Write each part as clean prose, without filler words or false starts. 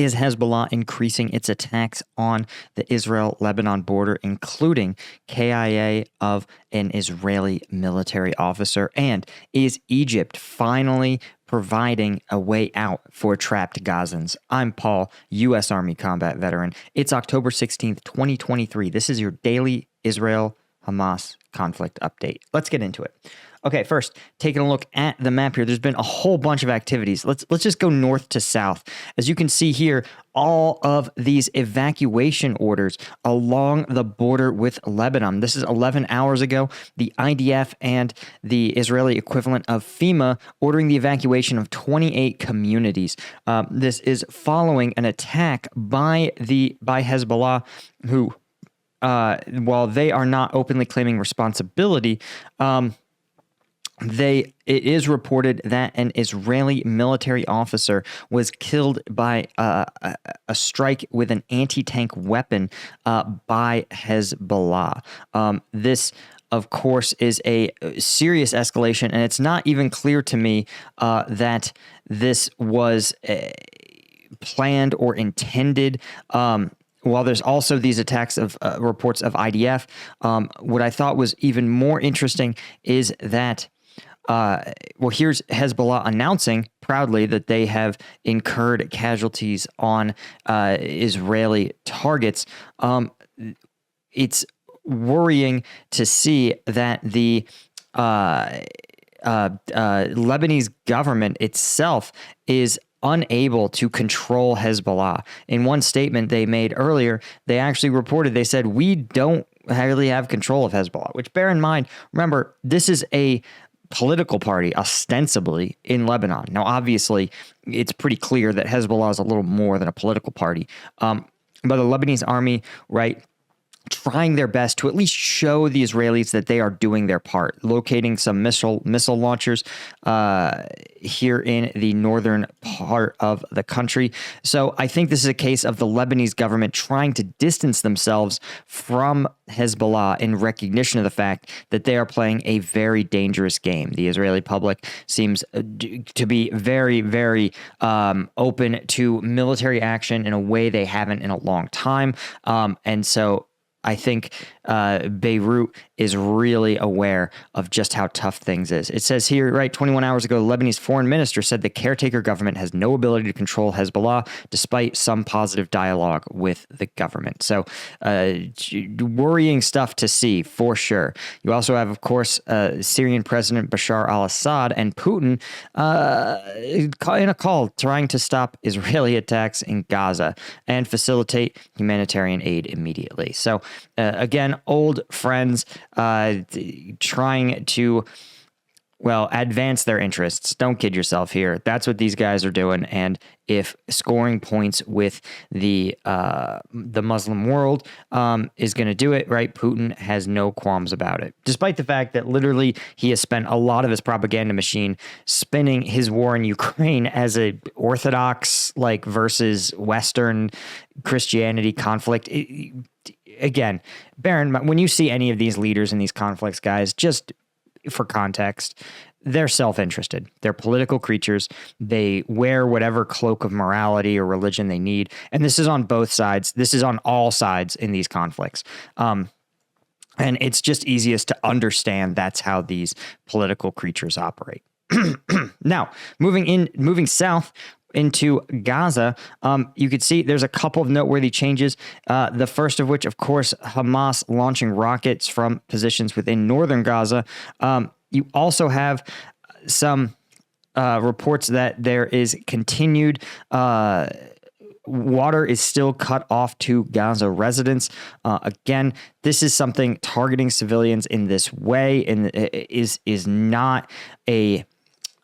is Hezbollah increasing its attacks on the Israel-Lebanon border, including KIA of an Israeli military officer? And is Egypt finally providing a way out for trapped Gazans? I'm Paul, U.S. Army combat veteran. It's October 16th, 2023. This is your daily Israel-Hamas conflict update. Let's get into it. Okay, first, taking a look at the map here, there's been a whole bunch of activities. Let's just go north to south. As you can see here, all of these evacuation orders along the border with Lebanon. This is 11 hours ago. The IDF and the Israeli equivalent of FEMA ordering the evacuation of 28 communities. This is following an attack by Hezbollah, who, while they are not openly claiming responsibility, it is reported that an Israeli military officer was killed by a strike with an anti-tank weapon by Hezbollah. This, of course, is a serious escalation, and it's not even clear to me that this was planned or intended. While there's also these attacks of reports of IDF, what I thought was even more interesting is that here's Hezbollah announcing proudly that they have incurred casualties on Israeli targets. It's worrying to see that the Lebanese government itself is unable to control Hezbollah. In one statement they made earlier, they actually reported, they said, we don't really have control of Hezbollah, which, bear in mind, remember, this is a political party ostensibly in Lebanon. Now, obviously, it's pretty clear that Hezbollah is a little more than a political party. But the Lebanese army, right, trying their best to at least show the Israelis that they are doing their part, locating some missile launchers here in the northern part of the country. So I think this is a case of the Lebanese government trying to distance themselves from Hezbollah in recognition of the fact that they are playing a very dangerous game. The Israeli public seems to be very, very open to military action in a way they haven't in a long time. And so I think Beirut is really aware of just how tough things is. It says here, right, 21 hours ago, the Lebanese foreign minister said the caretaker government has no ability to control Hezbollah, despite some positive dialogue with the government. So worrying stuff to see, for sure. You also have, of course, Syrian President Bashar al-Assad and Putin in a call trying to stop Israeli attacks in Gaza and facilitate humanitarian aid immediately. So again, old friends trying to, well, advance their interests. Don't kid yourself here. That's what these guys are doing. And if scoring points with the Muslim world is going to do it, right, Putin has no qualms about it, despite the fact that literally he has spent a lot of his propaganda machine spinning his war in Ukraine as a Orthodox versus Western Christianity conflict. Again, bear in mind, when you see any of these leaders in these conflicts, guys, just for context, they're self-interested. They're political creatures. They wear whatever cloak of morality or religion they need. And this is on both sides. This is on all sides in these conflicts. And it's just easiest to understand that's how these political creatures operate. Now, moving south into Gaza, you could see there's a couple of noteworthy changes. The first of which, of course, Hamas launching rockets from positions within northern Gaza. You also have some reports that there is continued water is still cut off to Gaza residents. Again, this is something targeting civilians in this way and is not a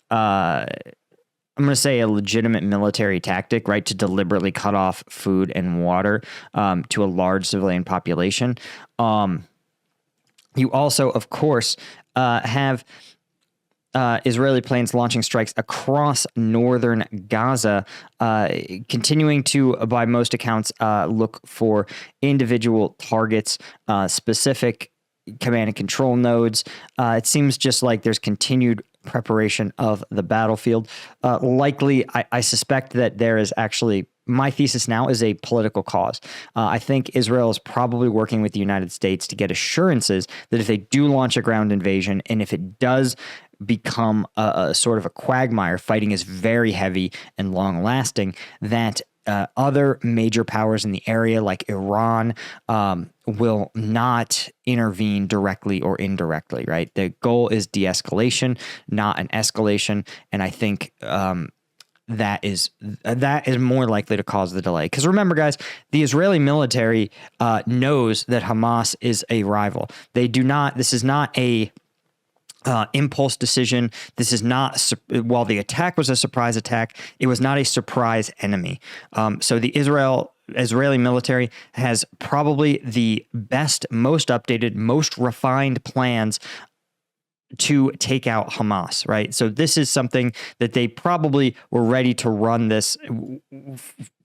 I'm going to say a legitimate military tactic, right, to deliberately cut off food and water to a large civilian population. You also, of course, have Israeli planes launching strikes across northern Gaza, continuing to, by most accounts, look for individual targets, specific command and control nodes. It seems just like there's continued preparation of the battlefield. Likely, I suspect that there is actually my thesis now is a political cause. I think Israel is probably working with the United States to get assurances that if they do launch a ground invasion, and if it does become a sort of a quagmire, fighting is very heavy and long lasting, that other major powers in the area like Iran will not intervene directly or indirectly, right? The goal is de-escalation, not an escalation. And I think that is more likely to cause the delay. Because remember, guys, the Israeli military knows that Hamas is a rival. They do not. This is not a impulse decision. This is not. While the attack was a surprise attack, it was not a surprise enemy. So the Israeli military has probably the best, most updated, most refined plans to take out Hamas, right? So this is something that they probably were ready to run this,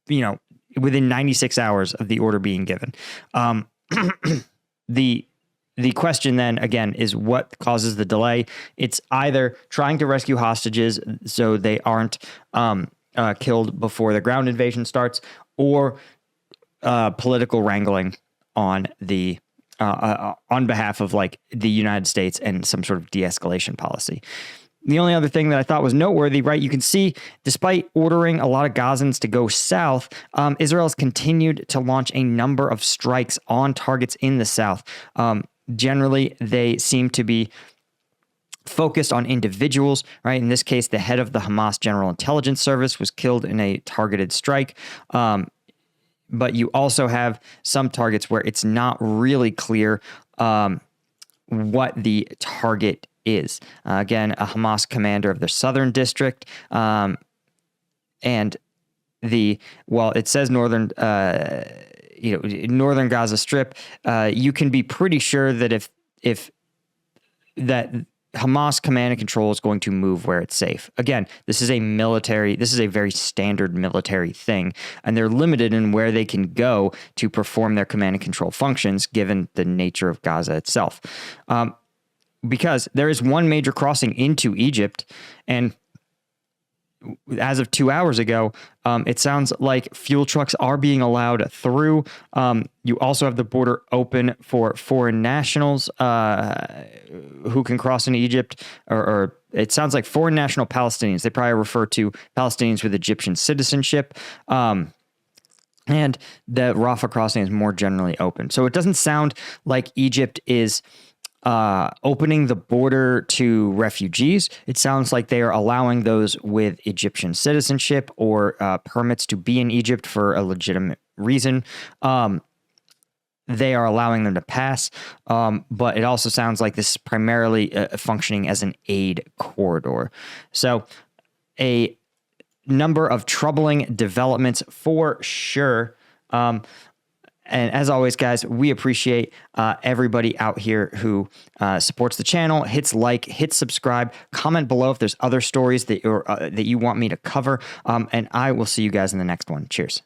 within 96 hours of the order being given. The question then, again, is what causes the delay? It's either trying to rescue hostages so they aren't killed before the ground invasion starts, or political wrangling on the on behalf of like the United States and some sort of de-escalation policy. The only other thing that I thought was noteworthy, right? You can see, despite ordering a lot of Gazans to go south, Israel has continued to launch a number of strikes on targets in the south. Generally, they seem to be focused on individuals, right? In this case, the head of the Hamas General Intelligence Service was killed in a targeted strike. But you also have some targets where it's not really clear what the target is. Again, a Hamas commander of the southern district, and while it says northern Gaza Strip, you can be pretty sure that if that Hamas command and control is going to move where it's safe. Again, this is a very standard military thing, and they're limited in where they can go to perform their command and control functions, given the nature of Gaza itself. Because there is one major crossing into Egypt, and as of 2 hours ago, it sounds like fuel trucks are being allowed through. You also have the border open for foreign nationals who can cross into Egypt, or it sounds like foreign national Palestinians. They probably refer to Palestinians with Egyptian citizenship. And the Rafah crossing is more generally open. So it doesn't sound like Egypt is opening the border to refugees. It sounds like they are allowing those with Egyptian citizenship or permits to be in Egypt for a legitimate reason. They are allowing them to pass, but it also sounds like this is primarily functioning as an aid corridor. So a number of troubling developments for sure. And as always, guys, we appreciate everybody out here who supports the channel, hits like, hits subscribe, comment below if there's other stories that you want me to cover. And I will see you guys in the next one. Cheers.